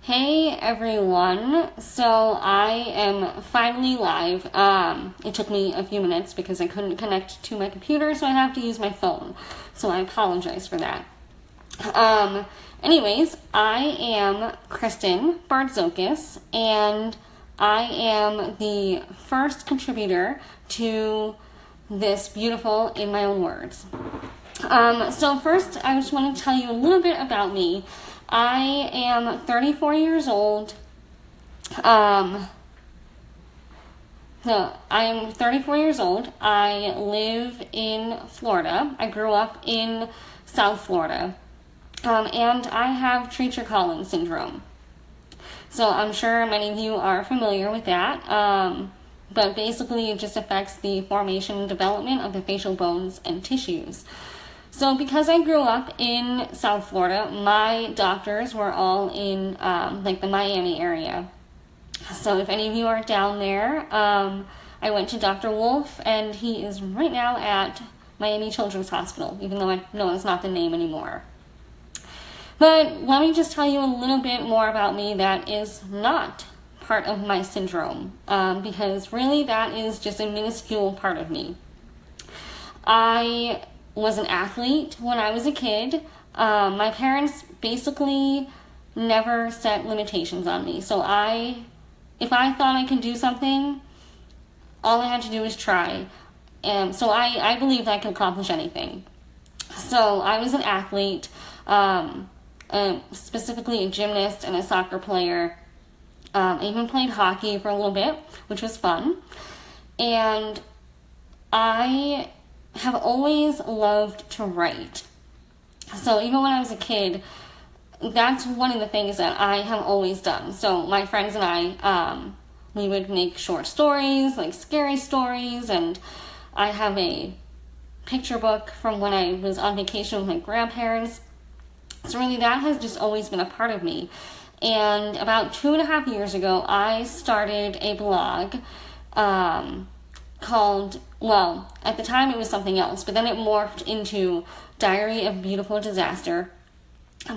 Hey everyone, so I am finally live. It took me a few minutes because I couldn't connect to my computer, so I have to use my phone. So I apologize for that. Anyways, I am Kristin Bartzokis, and I am the first contributor to this beautiful In My Own Words. So first, I just want to tell you a little bit about me. I am 34 years old. I am 34 years old. I live in Florida. I grew up in South Florida. And I have Treacher-Collins syndrome. So I'm sure many of you are familiar with that. But basically it just affects the formation and development of the facial bones and tissues. So because I grew up in South Florida, my doctors were all in the Miami area. So if any of you are down there, I went to Dr. Wolf, and he is right now at Miami Children's Hospital, even though I know it's not the name anymore. But let me just tell you a little bit more about me that is not part of my syndrome, because really that is just a minuscule part of me. I was an athlete when I was a kid. My parents basically never set limitations on me. So if I thought I could do something, all I had to do was try. And so I believed I could accomplish anything. So I was an athlete, specifically a gymnast and a soccer player. I even played hockey for a little bit, which was fun. And I have always loved to write. So even when I was a kid, that's one of the things that I have always done. So my friends and I, we would make short stories, like scary stories, and I have a picture book from when I was on vacation with my grandparents. So really that has just always been a part of me. And about 2.5 years ago, I started a blog called, well, at the time it was something else, but then it morphed into Diary of Beautiful Disaster,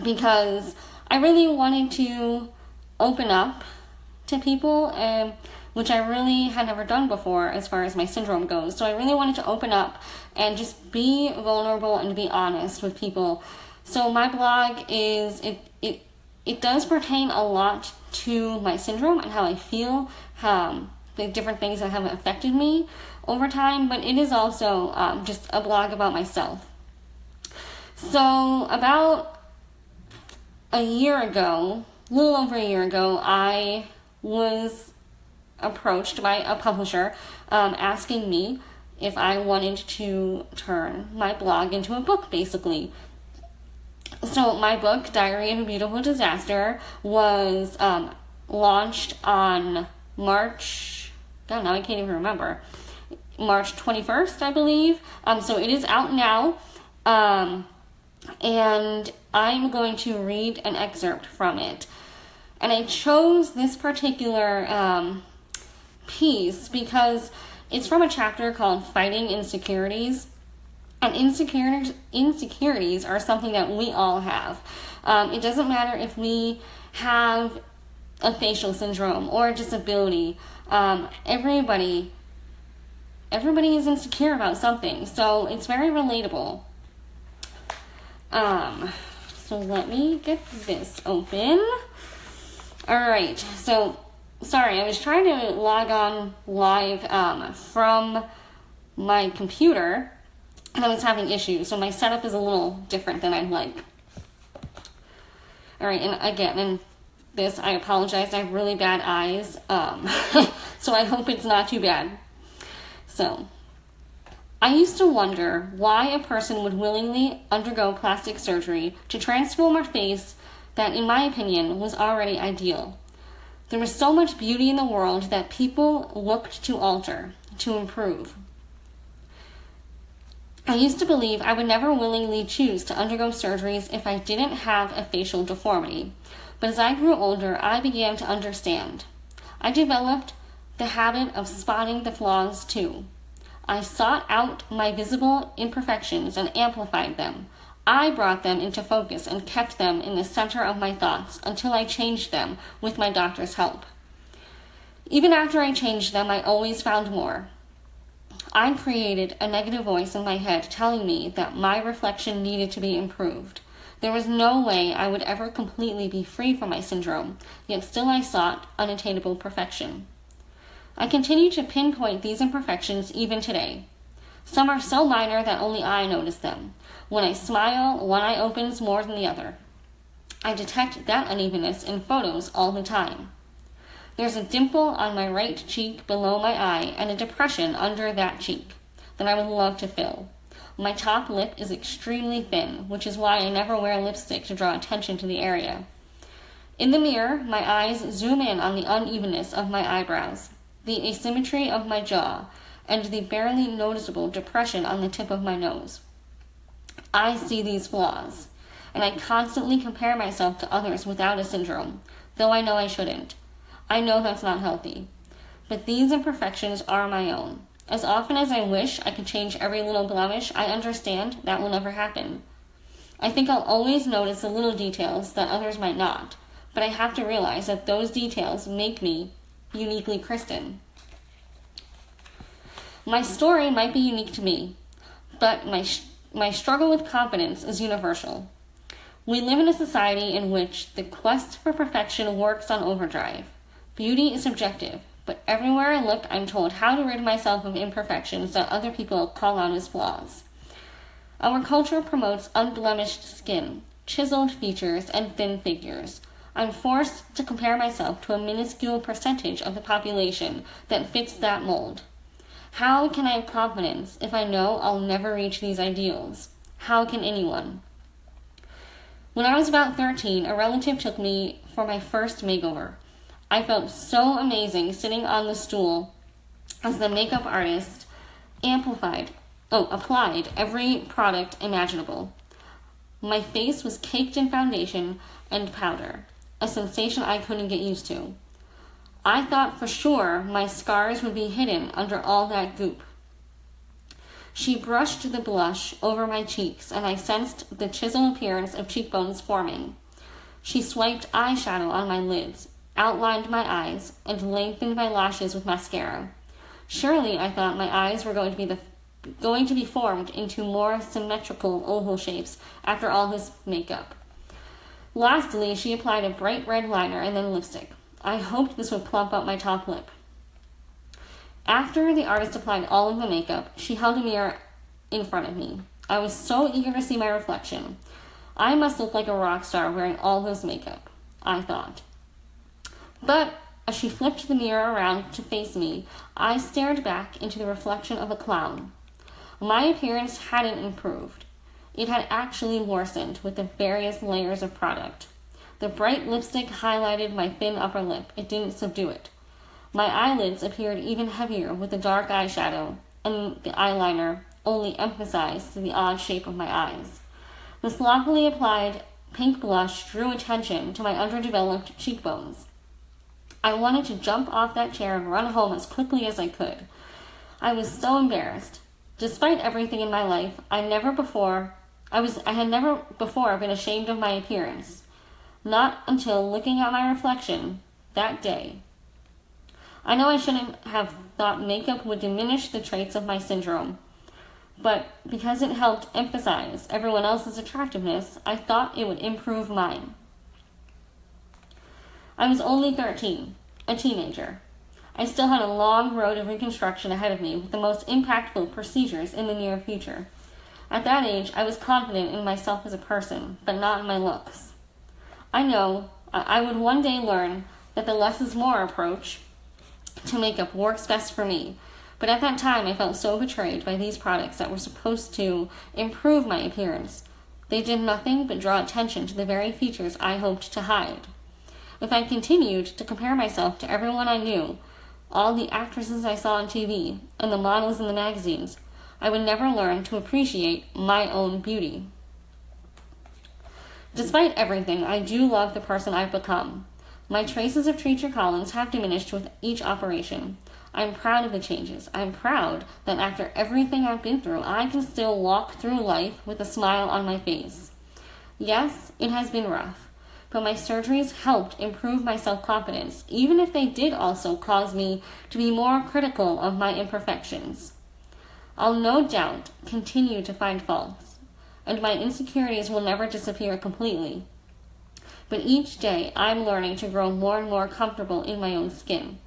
because I really wanted to open up to people, which I really had never done before as far as my syndrome goes. So I really wanted to open up and just be vulnerable and be honest with people. So my blog it does pertain a lot to my syndrome and how I feel, the different things that have affected me over time, but it is also just a blog about myself. So about a year ago, a little over a year ago, I was approached by a publisher asking me if I wanted to turn my blog into a book, basically. So my book, Diary of a Beautiful Disaster, was launched on March 21st, I believe. So it is out now. And I'm going to read an excerpt from it. And I chose this particular piece because it's from a chapter called Fighting Insecurities. And insecurities are something that we all have. It doesn't matter if we have a facial syndrome or a disability. Everybody is insecure about something, so it's very relatable. So let me get this open. Alright, so sorry, I was trying to log on live from my computer, and I was having issues, so my setup is a little different than I'd like. Alright, and again, I apologize, I have really bad eyes, so I hope it's not too bad. So, I used to wonder why a person would willingly undergo plastic surgery to transform a face that, in my opinion, was already ideal. There was so much beauty in the world that people looked to alter, to improve. I used to believe I would never willingly choose to undergo surgeries if I didn't have a facial deformity. But as I grew older, I began to understand. I developed the habit of spotting the flaws too. I sought out my visible imperfections and amplified them. I brought them into focus and kept them in the center of my thoughts until I changed them with my doctor's help. Even after I changed them, I always found more. I created a negative voice in my head telling me that my reflection needed to be improved. There was no way I would ever completely be free from my syndrome, yet still I sought unattainable perfection. I continue to pinpoint these imperfections even today. Some are so minor that only I notice them. When I smile, one eye opens more than the other. I detect that unevenness in photos all the time. There's a dimple on my right cheek below my eye and a depression under that cheek that I would love to fill. My top lip is extremely thin, which is why I never wear lipstick to draw attention to the area. In the mirror, my eyes zoom in on the unevenness of my eyebrows, the asymmetry of my jaw, and the barely noticeable depression on the tip of my nose. I see these flaws, and I constantly compare myself to others without a syndrome, though I know I shouldn't. I know that's not healthy. But these imperfections are my own. As often as I wish I could change every little blemish, I understand that will never happen. I think I'll always notice the little details that others might not, but I have to realize that those details make me uniquely Kristin. My story might be unique to me, but my struggle with confidence is universal. We live in a society in which the quest for perfection works on overdrive. Beauty is subjective, but everywhere I look, I'm told how to rid myself of imperfections that other people call out as flaws. Our culture promotes unblemished skin, chiseled features, and thin figures. I'm forced to compare myself to a minuscule percentage of the population that fits that mold. How can I have confidence if I know I'll never reach these ideals? How can anyone? When I was about 13, a relative took me for my first makeover. I felt so amazing sitting on the stool as the makeup artist applied every product imaginable. My face was caked in foundation and powder, a sensation I couldn't get used to. I thought for sure my scars would be hidden under all that goop. She brushed the blush over my cheeks, and I sensed the chiseled appearance of cheekbones forming. She swiped eyeshadow on my lids, outlined my eyes, and lengthened my lashes with mascara. Surely, I thought, my eyes were going to be formed into more symmetrical oval shapes after all this makeup. Lastly, she applied a bright red liner and then lipstick. I hoped this would plump up my top lip. After the artist applied all of the makeup, she held a mirror in front of me. I was so eager to see my reflection. I must look like a rock star wearing all those makeup, I thought. But as she flipped the mirror around to face me, I stared back into the reflection of a clown. My appearance hadn't improved. It had actually worsened with the various layers of product. The bright lipstick highlighted my thin upper lip. It didn't subdue it. My eyelids appeared even heavier with the dark eyeshadow, and the eyeliner only emphasized the odd shape of my eyes. The sloppily applied pink blush drew attention to my underdeveloped cheekbones. I wanted to jump off that chair and run home as quickly as I could. I was so embarrassed. Despite everything in my life, I had never before been ashamed of my appearance. Not until looking at my reflection that day. I know I shouldn't have thought makeup would diminish the traits of my syndrome, but because it helped emphasize everyone else's attractiveness, I thought it would improve mine. I was only 13, a teenager. I still had a long road of reconstruction ahead of me with the most impactful procedures in the near future. At that age, I was confident in myself as a person, but not in my looks. I know I would one day learn that the less is more approach to makeup works best for me, but at that time I felt so betrayed by these products that were supposed to improve my appearance. They did nothing but draw attention to the very features I hoped to hide. If I continued to compare myself to everyone I knew, all the actresses I saw on TV, and the models in the magazines, I would never learn to appreciate my own beauty. Despite everything, I do love the person I've become. My traces of Treacher Collins have diminished with each operation. I'm proud of the changes. I'm proud that after everything I've been through, I can still walk through life with a smile on my face. Yes, it has been rough, but my surgeries helped improve my self-confidence, even if they did also cause me to be more critical of my imperfections. I'll no doubt continue to find faults, and my insecurities will never disappear completely. But each day, I'm learning to grow more and more comfortable in my own skin.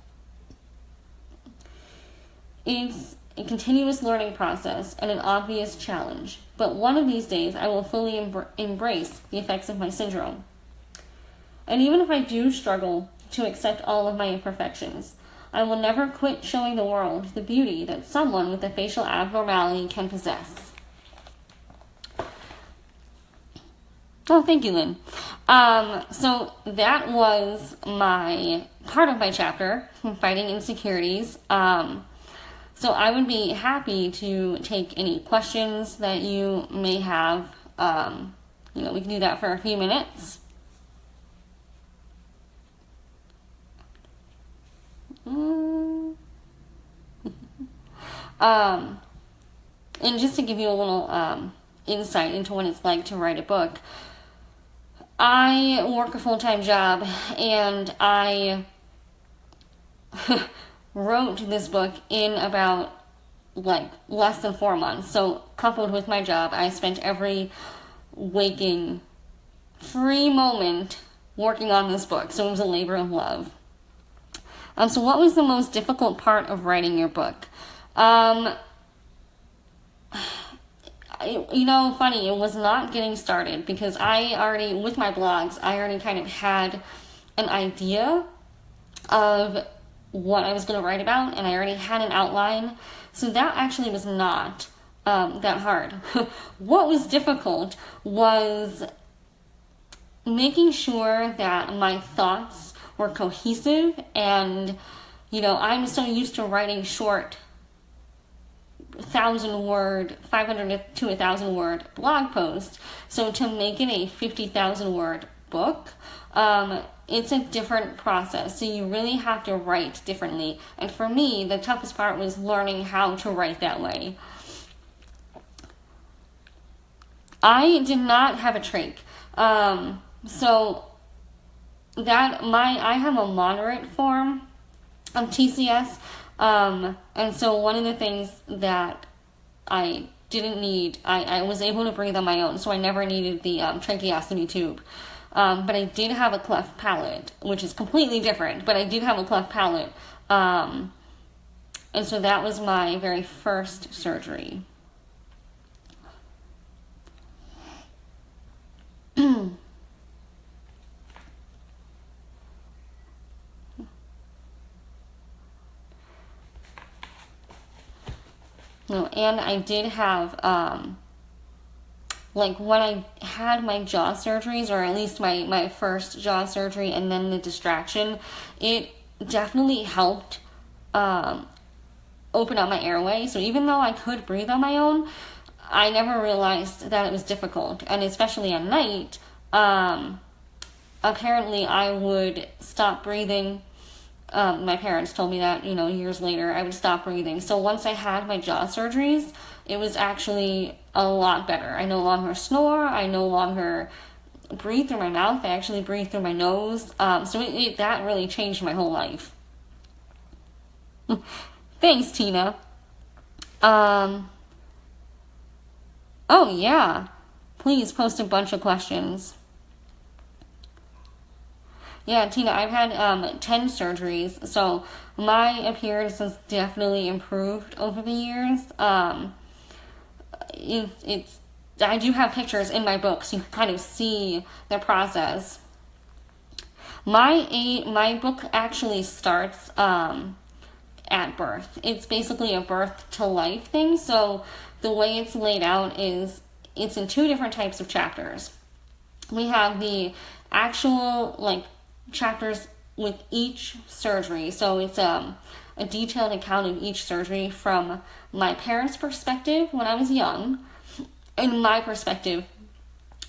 It's a continuous learning process and an obvious challenge, but one of these days I will fully embrace the effects of my syndrome. And even if I do struggle to accept all of my imperfections, I will never quit showing the world the beauty that someone with a facial abnormality can possess. Oh, thank you, Lynn. So that was my part of my chapter, Fighting Insecurities. So I would be happy to take any questions that you may have. We can do that for a few minutes. And just to give you a little insight into what it's like to write a book, I work a full-time job, and I wrote this book in about less than 4 months. So coupled with my job, I spent every waking free moment working on this book. So it was a labor of love. So what was the most difficult part of writing your book? Funny, it was not getting started, because with my blogs, I already kind of had an idea of what I was going to write about, and I already had an outline. So that actually was not that hard. What was difficult was making sure that my thoughts were cohesive, and I'm so used to writing short 500 to 1,000 word blog post. So to make it a 50,000 word book, it's a different process. So you really have to write differently. And for me, the toughest part was learning how to write that way. I did not have a trach. So I have a moderate form of TCS. And so one of the things that I didn't need, I was able to breathe on my own, so I never needed the tracheostomy tube. But I did have a cleft palate, which is completely different, but I did have a cleft palate. And so that was my very first surgery. No, and I did have, when I had my jaw surgeries, or at least my first jaw surgery and then the distraction, it definitely helped open up my airway. So even though I could breathe on my own, I never realized that it was difficult. And especially at night, apparently I would stop breathing. My parents told me that, years later, I would stop breathing. So once I had my jaw surgeries, it was actually a lot better. I no longer snore. I no longer breathe through my mouth. I actually breathe through my nose. So that really changed my whole life. Thanks, Tina. Oh, yeah. Please post a bunch of questions. Yeah, Tina, I've had 10 surgeries, so my appearance has definitely improved over the years. I do have pictures in my book, so you can kind of see the process. My book actually starts at birth. It's basically a birth to life thing, so the way it's laid out is it's in 2 different types of chapters. We have the actual, chapters with each surgery. So it's a detailed account of each surgery from my parents' perspective when I was young, and my perspective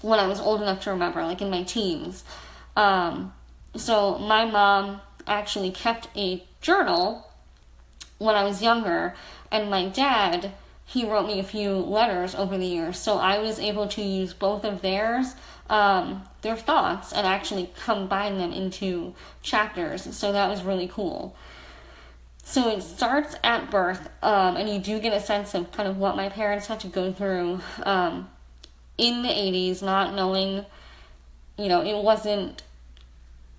when I was old enough to remember, in my teens. So my mom actually kept a journal when I was younger. And my dad, he wrote me a few letters over the years, so I was able to use both of their thoughts and actually combine them into chapters, so that was really cool. So it starts at birth, and you do get a sense of kind of what my parents had to go through in the 80s, not knowing, it wasn't,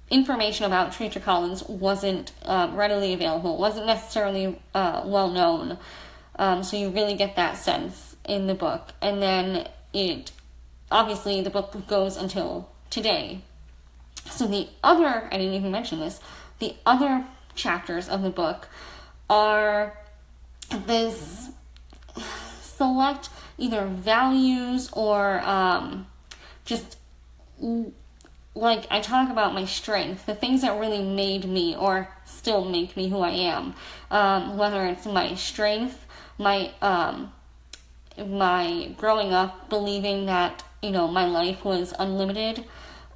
information about Treacher Collins wasn't readily available, wasn't necessarily well known. So you really get that sense in the book. And then obviously the book goes until today. So I didn't even mention this, the other chapters of the book are this select either values or just like I talk about my strength, the things that really made me or still make me who I am, whether it's my strength, my growing up believing that my life was unlimited,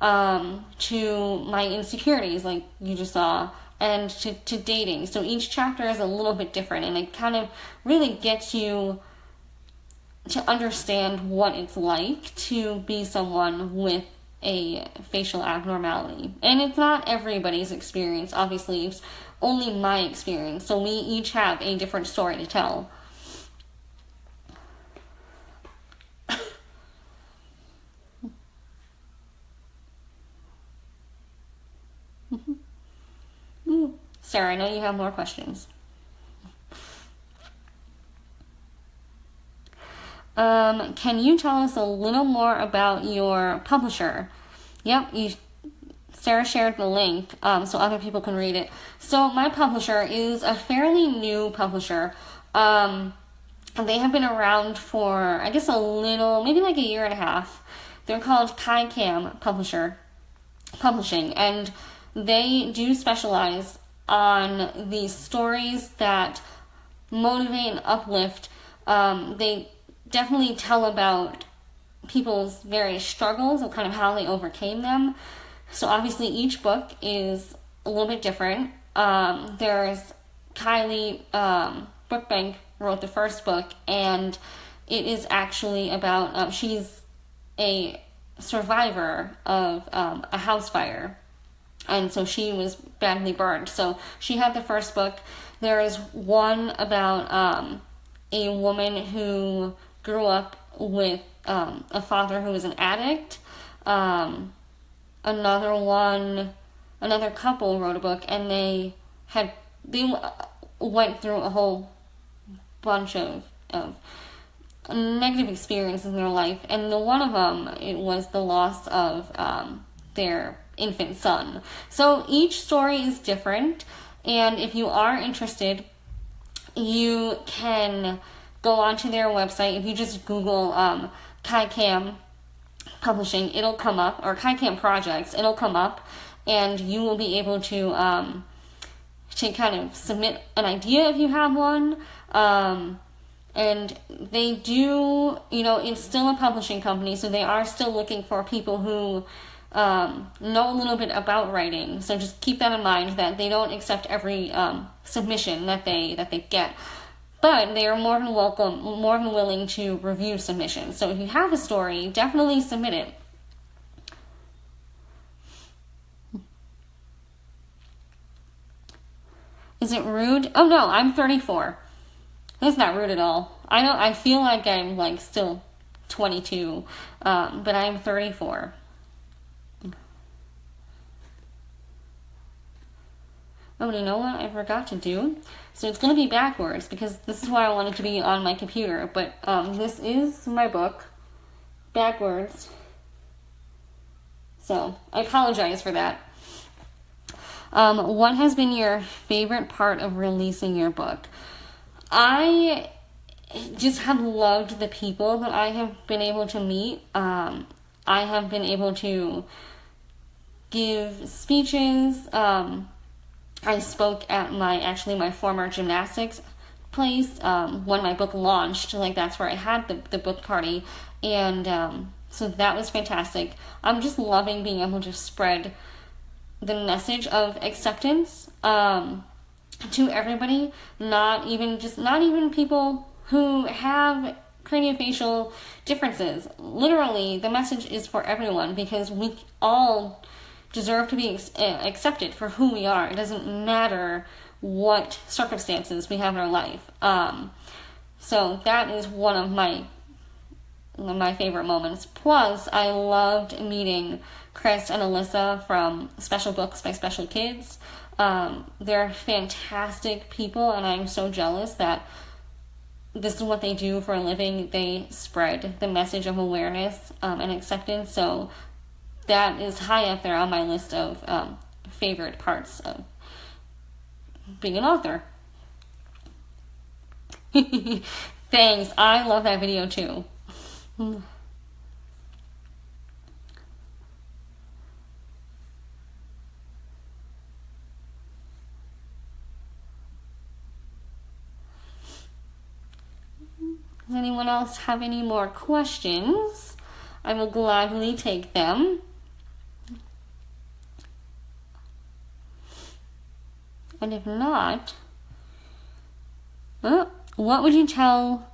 to my insecurities like you just saw, and to dating. So each chapter is a little bit different, and it kind of really gets you to understand what it's like to be someone with a facial abnormality. And it's not everybody's experience, obviously. It's only my experience. So we each have a different story to tell. Sarah, I know you have more questions. Can you tell us a little more about your publisher? Yep, Sarah shared the link so other people can read it. So my publisher is a fairly new publisher. They have been around for, I guess, maybe like a year and a half. They're called KaiCam Publishing, and they do specialize on these stories that motivate and uplift. They definitely tell about people's various struggles and kind of how they overcame them. So obviously each book is a little bit different. There's Kylie Brookbank wrote the first book, and it is actually about, she's a survivor of a house fire. And so she was badly burned. So she had the first book. There is one about a woman who grew up with a father who was an addict. Another couple wrote a book, and they went through a whole bunch of negative experiences in their life. And one of them, it was the loss of their infant son. So each story is different, and if you are interested, you can go onto their website. If you just Google KaiCam Publishing, it'll come up, or KaiCam Projects, it'll come up, and you will be able to kind of submit an idea if you have one. And they do, it's still a publishing company, so they are still looking for people who know a little bit about writing. So just keep that in mind, that they don't accept every submission that they get. But they are more than willing to review submissions. So if you have a story, definitely submit it. Is it rude? Oh no, I'm 34. That's not rude at all. I feel like I'm still 22, but I'm 34. Oh, and you know what I forgot to do? So it's going to be backwards, because this is why I wanted to be on my computer. But this is my book, backwards. So I apologize for that. What has been your favorite part of releasing your book? I just have loved the people that I have been able to meet. I have been able to give speeches. I spoke at my former gymnastics place when my book launched. That's where I had the book party, and so that was fantastic. I'm just loving being able to spread the message of acceptance. to everybody, not even people who have craniofacial differences. Literally, the message is for everyone, because we all deserve to be accepted for who we are. It doesn't matter what circumstances we have in our life. So that is one of my favorite moments. Plus, I loved meeting Chris and Alyssa from Special Books by Special Kids. They're fantastic people, and I'm so jealous that this is what they do for a living. They spread the message of awareness and acceptance. So that is high up there on my list of favorite parts of being an author. Thanks. I love that video too. Does anyone else have any more questions? I will gladly take them. And if not, what would you tell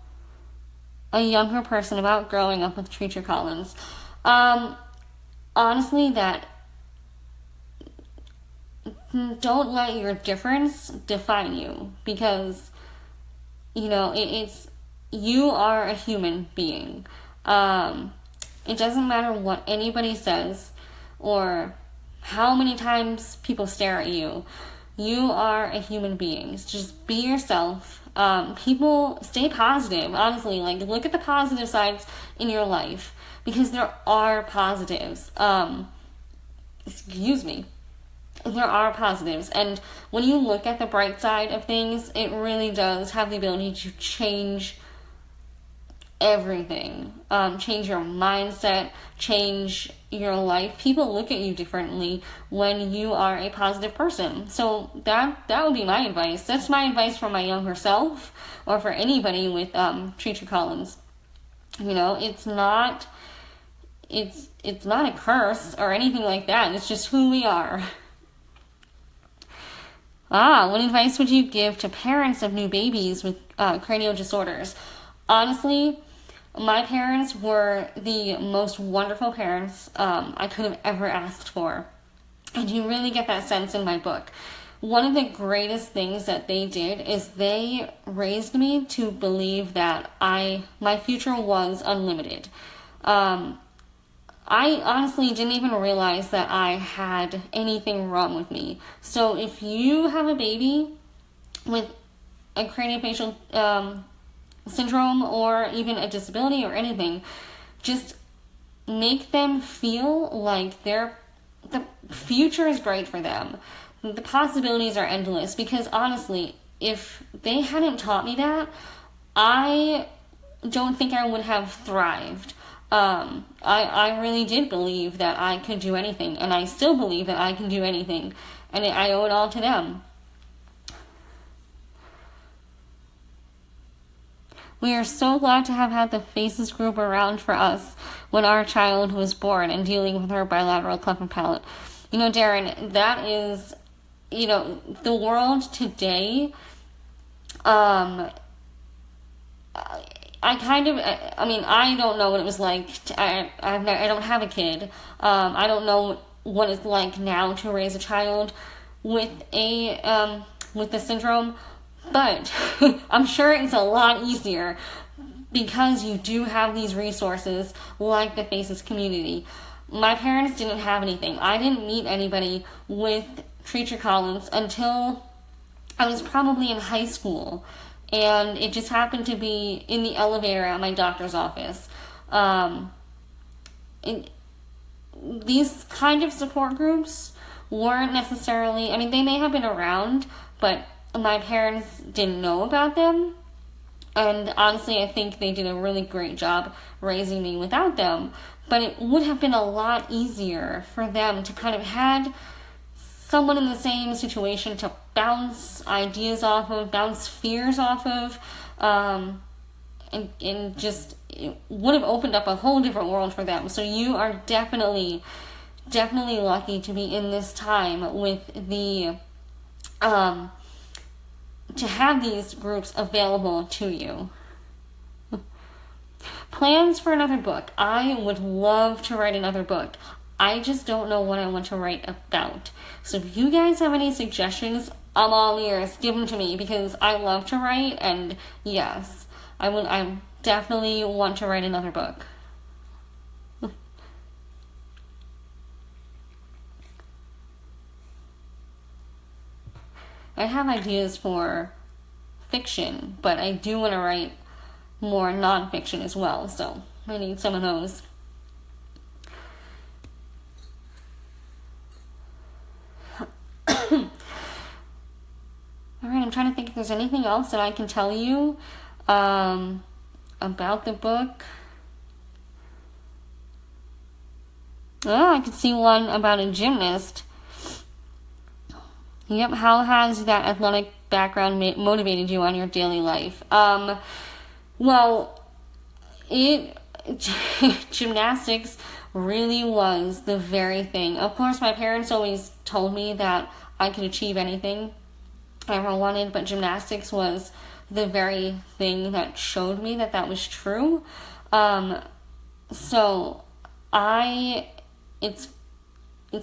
a younger person about growing up with Treacher Collins? Honestly, that don't let your difference define you, because, you know, it's you are a human being. It doesn't matter what anybody says or how many times people stare at you. You are a human being. Just be yourself. People, stay positive, honestly. Like, look at the positive sides in your life, because there are positives. Excuse me. There are positives. And when you look at the bright side of things, it really does have the ability to change everything. Change your mindset, change your life. People look at you differently when you are a positive person. So that would be my advice. That's my advice for my younger self, or for anybody with Treacher Collins. You know, it's not a curse or anything like that. It's just who we are. What advice would you give to parents of new babies with cranial disorders? Honestly, my parents were the most wonderful parents I could have ever asked for. And you really get that sense in my book. One of the greatest things that they did is they raised me to believe that my future was unlimited. I honestly didn't even realize that I had anything wrong with me. So if you have a baby with a craniofacial syndrome, or even a disability or anything, just make them feel like the future is bright for them. The possibilities are endless, because honestly, if they hadn't taught me that, I don't think I would have thrived. I really did believe that I could do anything, and I still believe that I can do anything, and I owe it all to them. We are so glad to have had the Faces group around for us when our child was born and dealing with her bilateral cleft of palate. You know, Darren, that is, you know, the world today, I don't know what it was like. I don't have a kid. I don't know what it's like now to raise a child with the syndrome. But I'm sure it's a lot easier, because you do have these resources like the Faces community. My parents didn't have anything. I didn't meet anybody with Treacher Collins until I was probably in high school. And it just happened to be in the elevator at my doctor's office. These kind of support groups weren't necessarily, they may have been around, but my parents didn't know about them, and honestly, I think they did a really great job raising me without them. But it would have been a lot easier for them to kind of had someone in the same situation to bounce ideas off of, bounce fears off of, and just, it would have opened up a whole different world for them. So you are definitely lucky to be in this time with the to have these groups available to you. Plans for another book. I would love to write another book. I just don't know what I want to write about. So if you guys have any suggestions, I'm all ears. Give them to me, because I love to write, and yes, I definitely want to write another book. I have ideas for fiction, but I do want to write more nonfiction as well, so I need some of those. Alright, I'm trying to think if there's anything else that I can tell you about the book. Oh, I could see one about a gymnast. Yep, how has that athletic background motivated you on your daily life? Well, gymnastics really was the very thing. Of course, my parents always told me that I could achieve anything I ever wanted, but gymnastics was the very thing that showed me that that was true. So it's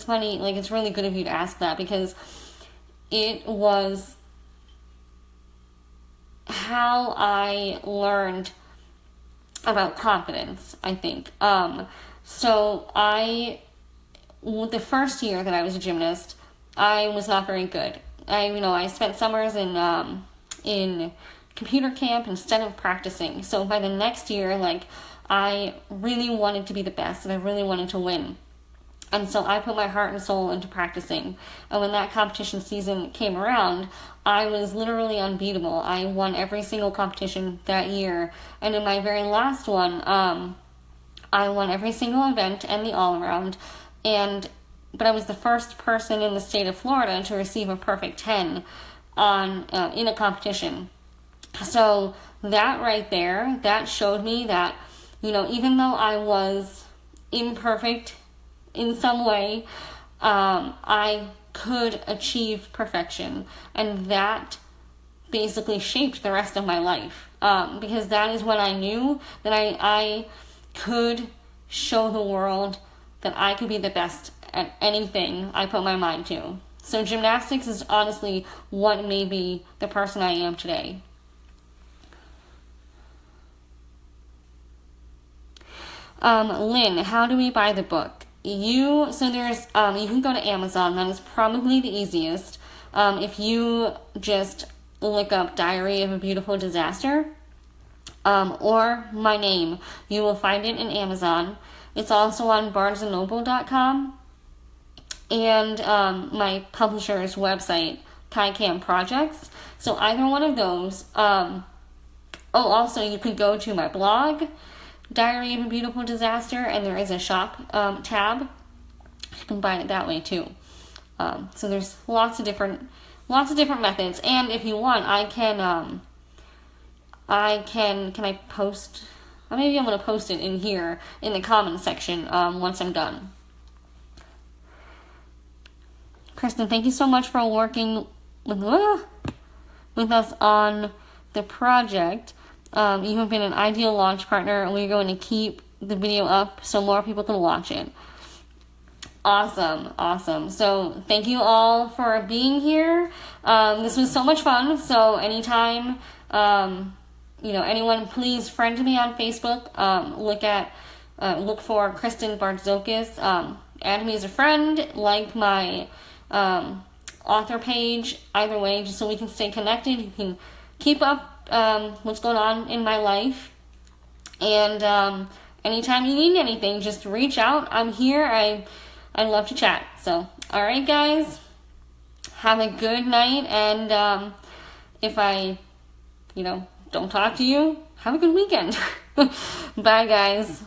funny, like, it's really good of you to ask that, because it was how I learned about confidence, I think. So the first year that I was a gymnast, I was not very good. I spent summers in computer camp instead of practicing. So by the next year, like, I really wanted to be the best, and I really wanted to win. And so I put my heart and soul into practicing. And when that competition season came around, I was literally unbeatable. I won every single competition that year. And in my very last one, I won every single event and the all-around. But I was the first person in the state of Florida to receive a perfect 10 in a competition. So that right there, that showed me that, even though I was imperfect in some way, I could achieve perfection, and that basically shaped the rest of my life, because that is when I knew that I could show the world that I could be the best at anything I put my mind to. So gymnastics is honestly what made me the person I am today. Lynn, how do we buy the book? You can go to Amazon. That is probably the easiest. If you just look up Diary of a Beautiful Disaster, or my name, you will find it in Amazon. It's also on barnesandnoble.com and my publisher's website, KaiCam Projects. So either one of those. Also you could go to my blog, Diary of a Beautiful Disaster, and there is a shop tab. You can buy it that way too. So there's lots of different methods. And if you want, can I post? Maybe I'm gonna post it in here in the comments section once I'm done. Kristin, thank you so much for working with us on the project. You have been an ideal launch partner, and we're going to keep the video up so more people can watch it. Awesome. So thank you all for being here. This was so much fun. So anytime, anyone, please friend me on Facebook. Look for Kristin Bartzokis. Add me as a friend. Like my author page. Either way, just so we can stay connected. You can keep up what's going on in my life, and anytime you need anything, just reach out. I'm here. I love to chat. So alright guys, have a good night, and if I don't talk to you, have a good weekend. Bye guys.